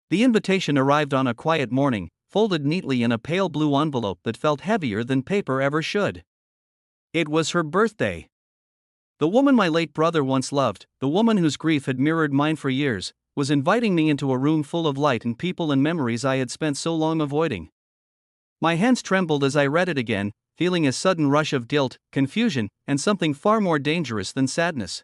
The invitation arrived on a quiet morning, folded neatly in a pale blue envelope that felt heavier than paper ever should. It was her birthday. The woman my late brother once loved, the woman whose grief had mirrored mine for years, was inviting me into a room full of light and people and memories I had spent so long avoiding. My hands trembled as I read it again, feeling a sudden rush of guilt, confusion, and something far more dangerous than sadness.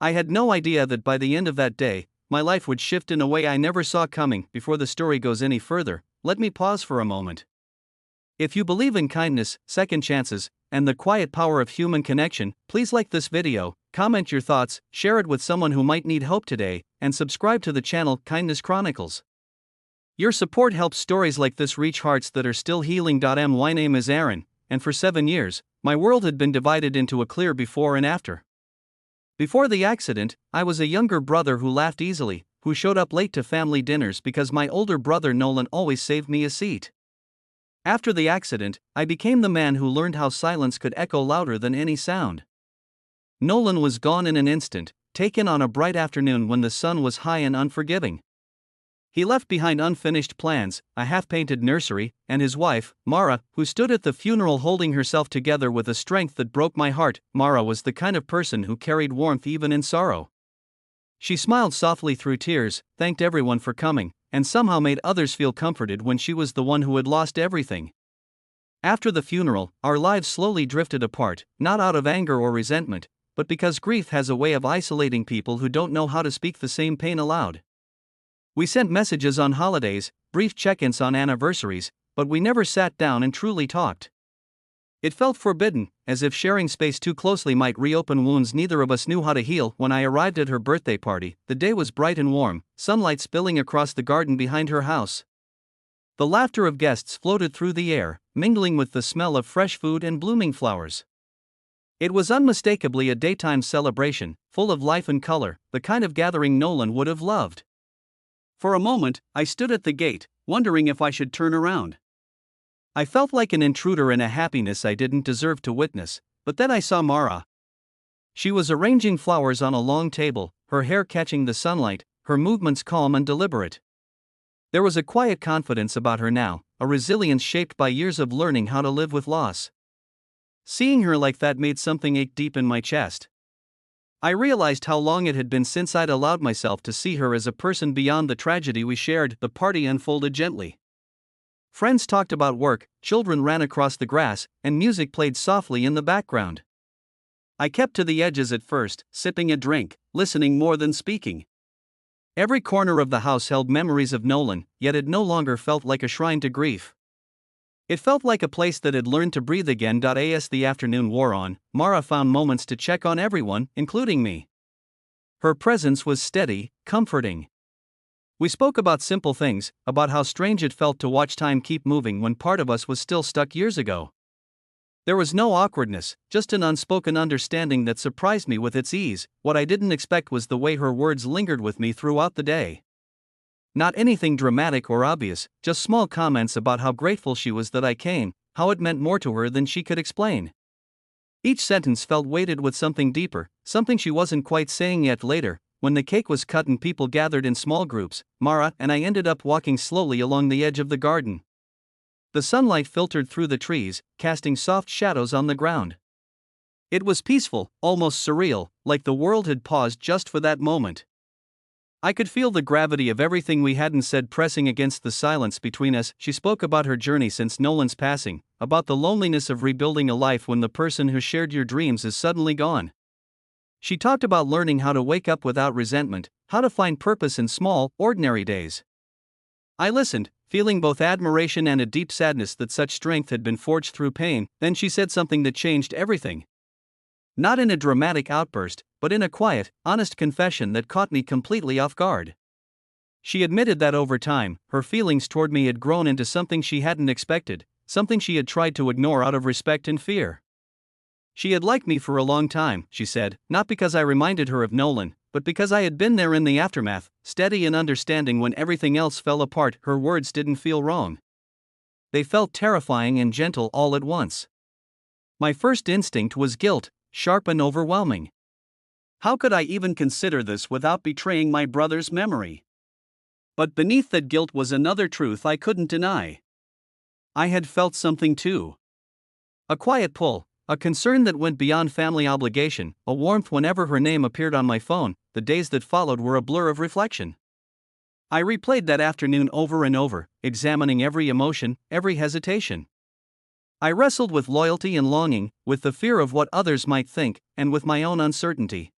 I had no idea that by the end of that day, my life would shift in a way I never saw coming. Before the story goes any further, let me pause for a moment. If you believe in kindness, second chances, and the quiet power of human connection, please like this video, comment your thoughts, share it with someone who might need hope today, and subscribe to the channel Kindness Chronicles. Your support helps stories like this reach hearts that are still healing. My name is Aaron, and for 7 years, my world had been divided into a clear before and after. Before the accident, I was a younger brother who laughed easily, who showed up late to family dinners because my older brother Nolan always saved me a seat. After the accident, I became the man who learned how silence could echo louder than any sound. Nolan was gone in an instant, taken on a bright afternoon when the sun was high and unforgiving. He left behind unfinished plans, a half-painted nursery, and his wife, Mara, who stood at the funeral holding herself together with a strength that broke my heart. Mara was the kind of person who carried warmth even in sorrow. She smiled softly through tears, thanked everyone for coming, and somehow made others feel comforted when she was the one who had lost everything. After the funeral, our lives slowly drifted apart, not out of anger or resentment, but because grief has a way of isolating people who don't know how to speak the same pain aloud. We sent messages on holidays, brief check-ins on anniversaries, but we never sat down and truly talked. It felt forbidden, as if sharing space too closely might reopen wounds neither of us knew how to heal. When I arrived at her birthday party, the day was bright and warm, sunlight spilling across the garden behind her house. The laughter of guests floated through the air, mingling with the smell of fresh food and blooming flowers. It was unmistakably a daytime celebration, full of life and color, the kind of gathering Nolan would have loved. For a moment, I stood at the gate, wondering if I should turn around. I felt like an intruder in a happiness I didn't deserve to witness, but then I saw Mara. She was arranging flowers on a long table, her hair catching the sunlight, her movements calm and deliberate. There was a quiet confidence about her now, a resilience shaped by years of learning how to live with loss. Seeing her like that made something ache deep in my chest. I realized how long it had been since I'd allowed myself to see her as a person beyond the tragedy we shared. The party unfolded gently. Friends talked about work, children ran across the grass, and music played softly in the background. I kept to the edges at first, sipping a drink, listening more than speaking. Every corner of the house held memories of Nolan, yet it no longer felt like a shrine to grief. It felt like a place that had learned to breathe again. As the afternoon wore on, Mara found moments to check on everyone, including me. Her presence was steady, comforting. We spoke about simple things, about how strange it felt to watch time keep moving when part of us was still stuck years ago. There was no awkwardness, just an unspoken understanding that surprised me with its ease. What I didn't expect was the way her words lingered with me throughout the day. Not anything dramatic or obvious, just small comments about how grateful she was that I came, how it meant more to her than she could explain. Each sentence felt weighted with something deeper, something she wasn't quite saying yet. Later, when the cake was cut and people gathered in small groups, Mara and I ended up walking slowly along the edge of the garden. The sunlight filtered through the trees, casting soft shadows on the ground. It was peaceful, almost surreal, like the world had paused just for that moment. I could feel the gravity of everything we hadn't said pressing against the silence between us. She spoke about her journey since Nolan's passing, about the loneliness of rebuilding a life when the person who shared your dreams is suddenly gone. She talked about learning how to wake up without resentment, how to find purpose in small, ordinary days. I listened, feeling both admiration and a deep sadness that such strength had been forged through pain. Then she said something that changed everything. Not in a dramatic outburst, but in a quiet, honest confession that caught me completely off guard. She admitted that over time, her feelings toward me had grown into something she hadn't expected, something she had tried to ignore out of respect and fear. She had liked me for a long time, she said, not because I reminded her of Nolan, but because I had been there in the aftermath, steady and understanding when everything else fell apart. Her words didn't feel wrong. They felt terrifying and gentle all at once. My first instinct was guilt, sharp and overwhelming. How could I even consider this without betraying my brother's memory? But beneath that guilt was another truth I couldn't deny. I had felt something too. A quiet pull, a concern that went beyond family obligation, a warmth whenever her name appeared on my phone. The days that followed were a blur of reflection. I replayed that afternoon over and over, examining every emotion, every hesitation. I wrestled with loyalty and longing, with the fear of what others might think, and with my own uncertainty.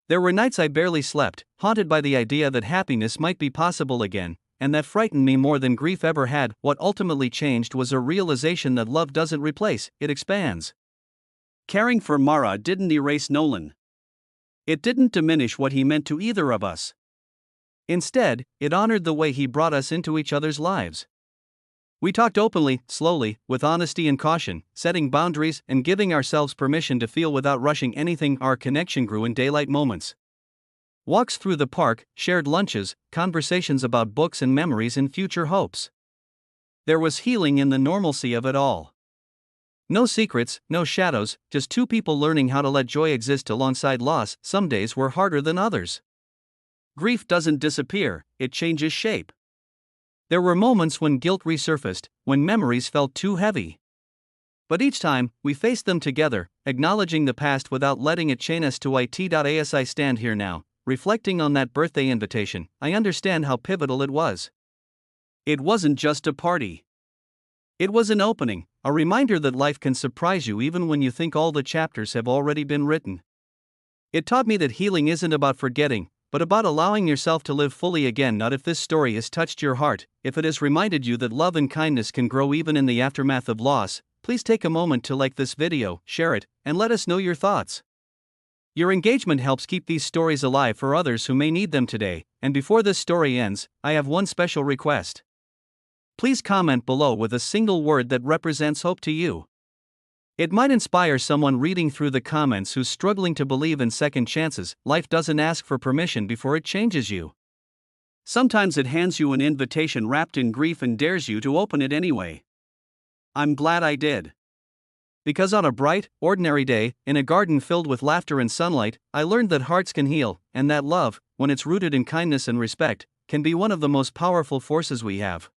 There were nights I barely slept, haunted by the idea that happiness might be possible again, and that frightened me more than grief ever had. What ultimately changed was a realization that love doesn't replace, it expands. Caring for Mara didn't erase Nolan. It didn't diminish what he meant to either of us. Instead, it honored the way he brought us into each other's lives. We talked openly, slowly, with honesty and caution, setting boundaries and giving ourselves permission to feel without rushing anything. Our connection grew in daylight moments. Walks through the park, shared lunches, conversations about books and memories and future hopes. There was healing in the normalcy of it all. No secrets, no shadows, just two people learning how to let joy exist alongside loss. Some days were harder than others. Grief doesn't disappear, it changes shape. There were moments when guilt resurfaced, when memories felt too heavy. But each time, we faced them together, acknowledging the past without letting it chain us to it. As I stand here now, reflecting on that birthday invitation, I understand how pivotal it was. It wasn't just a party. It was an opening, a reminder that life can surprise you even when you think all the chapters have already been written. It taught me that healing isn't about forgetting, but about allowing yourself to live fully again. Not if this story has touched your heart, if it has reminded you that love and kindness can grow even in the aftermath of loss, please take a moment to like this video, share it, and let us know your thoughts. Your engagement helps keep these stories alive for others who may need them today. And before this story ends, I have one special request. Please comment below with a single word that represents hope to you. It might inspire someone reading through the comments who's struggling to believe in second chances. Life doesn't ask for permission before it changes you. Sometimes it hands you an invitation wrapped in grief and dares you to open it anyway. I'm glad I did. Because on a bright, ordinary day, in a garden filled with laughter and sunlight, I learned that hearts can heal, and that love, when it's rooted in kindness and respect, can be one of the most powerful forces we have.